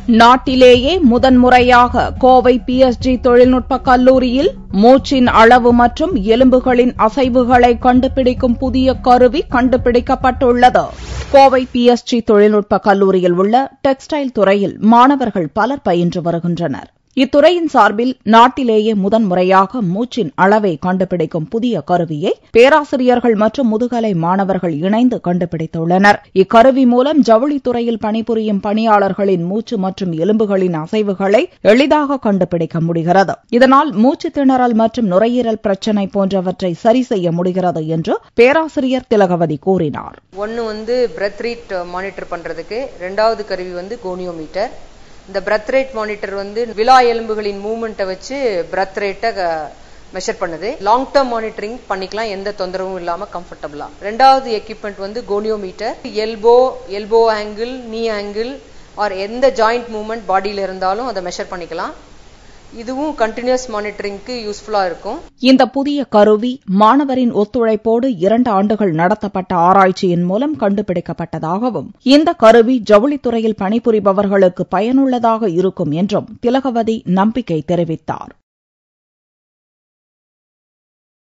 நாட்டிலேயே முதன்முறையாக கோவை PSG தொழில்நுட்ப கல்லூரியில் மூச்சின் அளவு மற்றும் எலும்புகளின் அசைவுகளை கண்டுபிடிக்கும் புதிய கருவி கண்டுபிடிக்கப்பட்டுள்ளது. கோவை PSG தொழில்நுட்ப கல்லூரியில் உள்ள டெக்ஸ்டைல் துறையில் மாணவர்கள் பலர் பயின்று வருகின்றனர். இத்துறையின் சார்பில் நாட்டிலேயே முதன்முறையாக மூச்சின் அளவை கண்டுபிடிக்கும் புதிய கருவியை பேராசிரியர்கள் மற்றும் முதுகலை மாணவர்கள் இணைந்து கண்டுபிடித்துள்ளனர். இக்கருவி மூலம் ஜவுளித்துறையில் பணிபுரியும் பணியாளர்களின் மூச்சு மற்றும் எலும்புகளின் அசைவுகளை எளிதாக கண்டுபிடிக்க முடிகிறது. இதனால் மூச்சு திணறல் மற்றும் நுரையீரல் பிரச்சினை போன்றவற்றை சரி செய்ய முடிகிறது என்று பேராசிரியர் திலகவதி கூறினார். ஒன்னு பிரெத் ரேட் மானிட்டர் பண்றதுக்கு, இரண்டாவது கருவி கோனியோமீட்டர். இந்த பிரெத் ரேட் மானிட்டர் விலா எலும்புகளின் மூவ்மெண்ட்டை வச்சு பிரெத் ரேட்டை மெஷர் பண்ணுது. லாங் டேர்ம் மானிட்டரிங் பண்ணிக்கலாம், எந்த தொந்தரவும் இல்லாம கம்ஃபர்டபுளா. ரெண்டாவது எக்யூப்மெண்ட் கோனியோமீட்டர். எல்போ ஆங்கிள், நீ ஆங்கிள் ஆர் எந்த ஜாயிண்ட் மூவ்மெண்ட் பாடியில இருந்தாலும் அதை மெஷர் பண்ணிக்கலாம். இதுவும் கண்டினியூஸ் மானிட்டரிங்க்கு யூஸ்ஃபுல்லா இருக்கும். இந்த புதிய கருவி மாணவரின் ஒத்துழைப்போடு 2 ஆண்டுகள் நடத்தப்பட்ட ஆராய்ச்சியின் மூலம் கண்டுபிடிக்கப்பட்டதாகவும், இந்த கருவி ஜவுளித்துறையில் பணிபுரிபவர்களுக்கு பயனுள்ளதாக இருக்கும் என்றும் திலகவதி நம்பிக்கை தெரிவித்தார்.